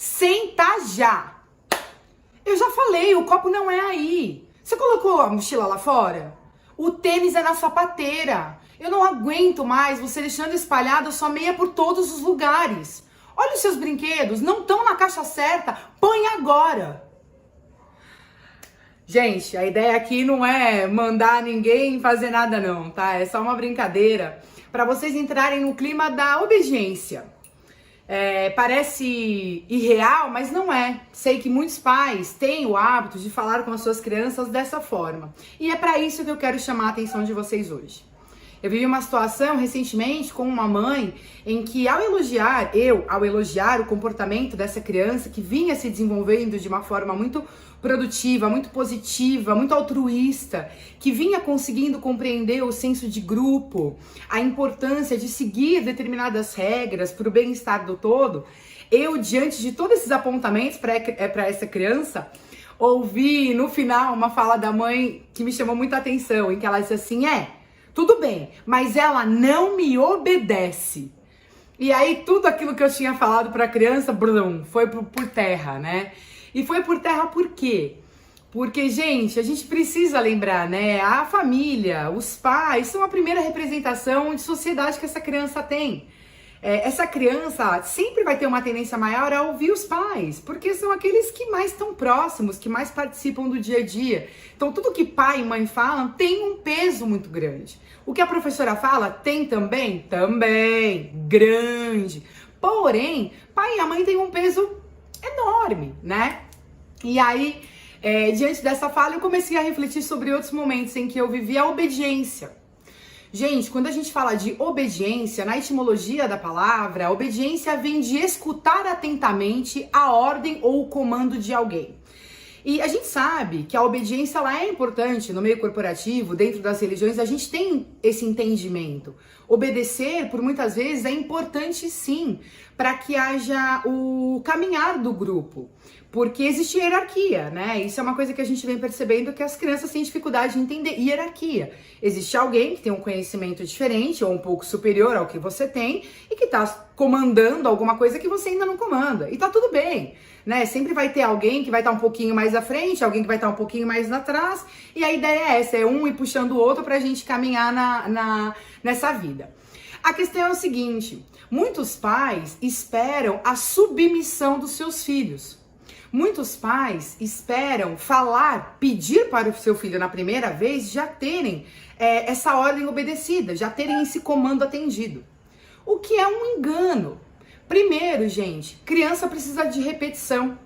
Senta já! Eu já falei, o copo não é aí. Você colocou a mochila lá fora? O tênis é na sapateira. Eu não aguento mais você deixando espalhada sua meia por todos os lugares. Olha os seus brinquedos, não estão na caixa certa. Põe agora. Gente, a ideia aqui não é mandar ninguém fazer nada não, tá? É só uma brincadeira para vocês entrarem no clima da obediência. Parece irreal, mas não é. Sei que muitos pais têm o hábito de falar com as suas crianças dessa forma. E é para isso que eu quero chamar a atenção de vocês hoje. Eu vivi uma situação recentemente com uma mãe em que ao elogiar o comportamento dessa criança que vinha se desenvolvendo de uma forma muito produtiva, muito positiva, muito altruísta, que vinha conseguindo compreender o senso de grupo, a importância de seguir determinadas regras para o bem-estar do todo, eu, diante de todos esses apontamentos para essa criança, ouvi no final uma fala da mãe que me chamou muita atenção, em que ela disse assim, tudo bem, mas ela não me obedece. E aí tudo aquilo que eu tinha falado para a criança, foi por terra, né? E foi por terra por quê? Porque, gente, a gente precisa lembrar, né? A família, os pais são a primeira representação de sociedade que essa criança tem. Essa criança sempre vai ter uma tendência maior a ouvir os pais, porque são aqueles que mais estão próximos, que mais participam do dia a dia. Então, tudo que pai e mãe falam tem um peso muito grande. O que a professora fala tem também? Também, grande. Porém, pai e a mãe têm um peso enorme, né? E aí, diante dessa fala, eu comecei a refletir sobre outros momentos em que eu vivi a obediência. Gente, quando a gente fala de obediência, na etimologia da palavra, a obediência vem de escutar atentamente a ordem ou o comando de alguém. E a gente sabe que a obediência ela é importante no meio corporativo, dentro das religiões, a gente tem esse entendimento. Obedecer, por muitas vezes, é importante sim, para que haja o caminhar do grupo. Porque existe hierarquia, né? Isso é uma coisa que a gente vem percebendo que as crianças têm dificuldade de entender. Hierarquia. Existe alguém que tem um conhecimento diferente ou um pouco superior ao que você tem e que tá comandando alguma coisa que você ainda não comanda. E tá tudo bem, né? Sempre vai ter alguém que vai estar um pouquinho mais à frente, alguém que vai estar um pouquinho mais atrás. E a ideia é essa, é um ir puxando o outro pra gente caminhar nessa vida. A questão é o seguinte, muitos pais esperam a submissão dos seus filhos. Muitos pais esperam pedir para o seu filho na primeira vez já terem essa ordem obedecida, já terem esse comando atendido. O que é um engano. Primeiro, gente, criança precisa de repetição.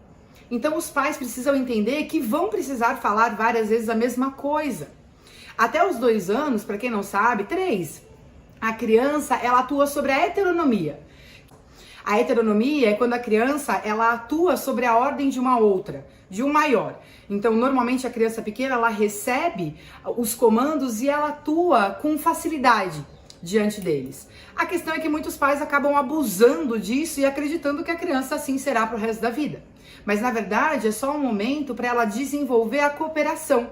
Então os pais precisam entender que vão precisar falar várias vezes a mesma coisa. Até os 2 anos, para quem não sabe, 3, a criança ela atua sobre a heteronomia. A heteronomia é quando a criança ela atua sobre a ordem de uma outra, de um maior. Então, normalmente a criança pequena ela recebe os comandos e ela atua com facilidade diante deles. A questão é que muitos pais acabam abusando disso e acreditando que a criança assim será para o resto da vida. Mas na verdade é só um momento para ela desenvolver a cooperação,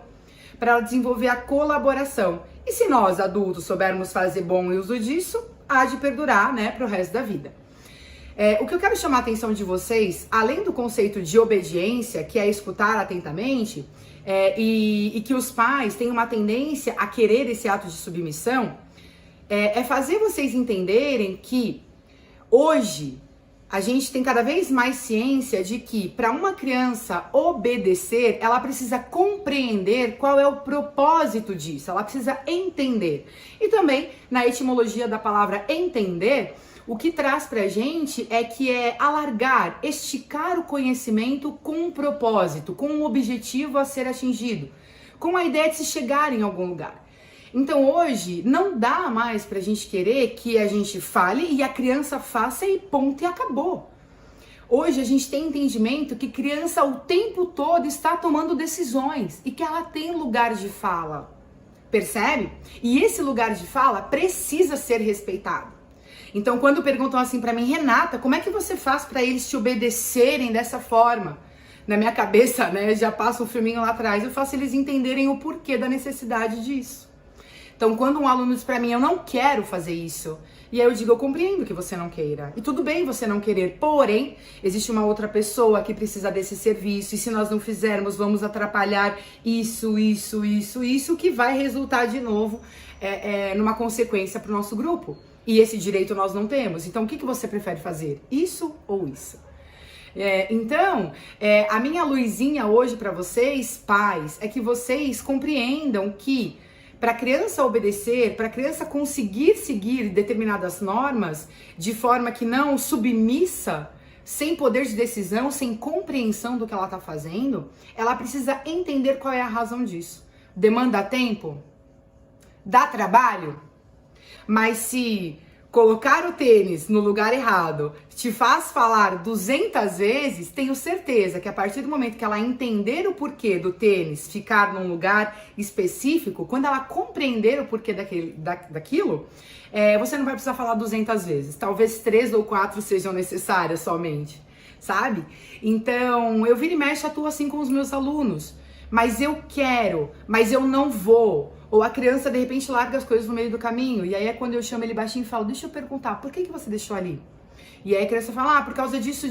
para ela desenvolver a colaboração. E se nós adultos soubermos fazer bom uso disso, há de perdurar, né, para o resto da vida. O que eu quero chamar a atenção de vocês, além do conceito de obediência, que é escutar atentamente, e que os pais têm uma tendência a querer esse ato de submissão, é fazer vocês entenderem que hoje a gente tem cada vez mais ciência de que para uma criança obedecer, ela precisa compreender qual é o propósito disso, ela precisa entender. E também, na etimologia da palavra entender, o que traz pra gente é alargar, esticar o conhecimento com um propósito, com um objetivo a ser atingido, com a ideia de se chegar em algum lugar. Então hoje não dá mais pra gente querer que a gente fale e a criança faça e ponto e acabou. Hoje a gente tem entendimento que criança o tempo todo está tomando decisões e que ela tem lugar de fala, percebe? E esse lugar de fala precisa ser respeitado. Então, quando perguntam assim pra mim, Renata, como é que você faz pra eles te obedecerem dessa forma? Na minha cabeça, né, já passa um filminho lá atrás, eu faço eles entenderem o porquê da necessidade disso. Então, quando um aluno diz pra mim, eu não quero fazer isso, E aí eu digo, eu compreendo que você não queira. E tudo bem você não querer, porém, existe uma outra pessoa que precisa desse serviço. E se nós não fizermos, vamos atrapalhar isso, que vai resultar de novo numa consequência para o nosso grupo. E esse direito nós não temos. Então, o que você prefere fazer? Isso ou isso? Então, a minha luzinha hoje para vocês, pais, é que vocês compreendam que para a criança obedecer, para a criança conseguir seguir determinadas normas de forma que não submissa, sem poder de decisão, sem compreensão do que ela está fazendo, ela precisa entender qual é a razão disso. Demanda tempo? Dá trabalho? Mas se colocar o tênis no lugar errado te faz falar 200 vezes, tenho certeza que a partir do momento que ela entender o porquê do tênis ficar num lugar específico, quando ela compreender o porquê daquilo, você não vai precisar falar 200 vezes. Talvez 3 ou 4 sejam necessárias somente, sabe? Então, eu viro e mexo, atuo assim com os meus alunos. Mas eu quero, mas eu não vou. Ou a criança, de repente, larga as coisas no meio do caminho. E aí é quando eu chamo ele baixinho e falo, deixa eu perguntar, por que você deixou ali? E aí a criança fala, por causa disso.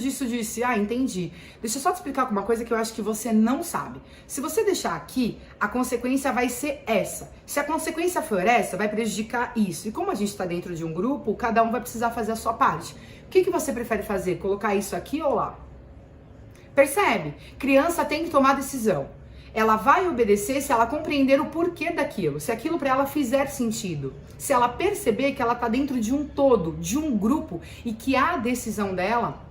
Ah, entendi. Deixa eu só te explicar alguma coisa que eu acho que você não sabe. Se você deixar aqui, a consequência vai ser essa. Se a consequência for essa, vai prejudicar isso. E como a gente tá dentro de um grupo, cada um vai precisar fazer a sua parte. O que você prefere fazer? Colocar isso aqui ou lá? Percebe? Criança tem que tomar decisão. Ela vai obedecer se ela compreender o porquê daquilo, se aquilo para ela fizer sentido, se ela perceber que ela tá dentro de um todo, de um grupo e que a decisão dela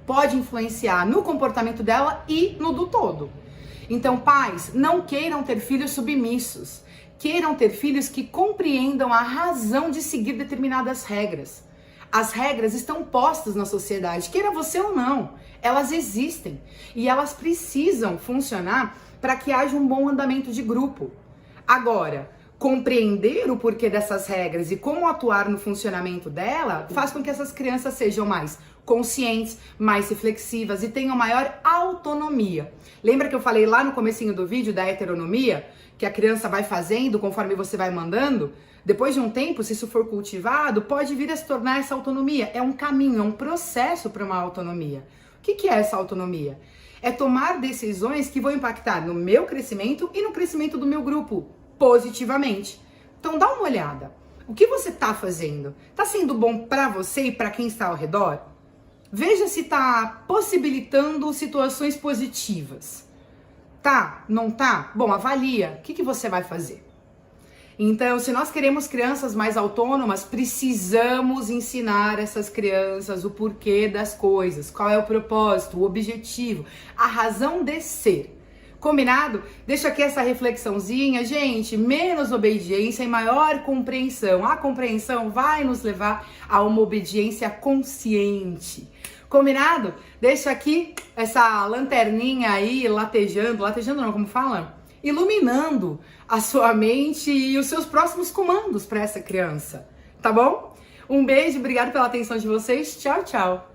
pode influenciar no comportamento dela e no do todo. Então, pais, não queiram ter filhos submissos, queiram ter filhos que compreendam a razão de seguir determinadas regras. As regras estão postas na sociedade, queira você ou não, elas existem e elas precisam funcionar para que haja um bom andamento de grupo. Agora, compreender o porquê dessas regras e como atuar no funcionamento dela faz com que essas crianças sejam mais conscientes, mais reflexivas e tenham maior autonomia. Lembra que eu falei lá no comecinho do vídeo da heteronomia? Que a criança vai fazendo conforme você vai mandando? Depois de um tempo, se isso for cultivado, pode vir a se tornar essa autonomia. É um caminho, é um processo para uma autonomia. O que é essa autonomia? É tomar decisões que vão impactar no meu crescimento e no crescimento do meu grupo, positivamente. Então dá uma olhada. O que você está fazendo? Está sendo bom para você e para quem está ao redor? Veja se está possibilitando situações positivas. Tá? Não tá? Bom, avalia. O que você vai fazer? Então, se nós queremos crianças mais autônomas, precisamos ensinar essas crianças o porquê das coisas, qual é o propósito, o objetivo, a razão de ser. Combinado? Deixa aqui essa reflexãozinha, gente, menos obediência e maior compreensão. A compreensão vai nos levar a uma obediência consciente. Combinado? Deixa aqui essa lanterninha aí latejando não, como fala? Iluminando a sua mente e os seus próximos comandos para essa criança, tá bom? Um beijo, obrigado pela atenção de vocês, tchau, tchau!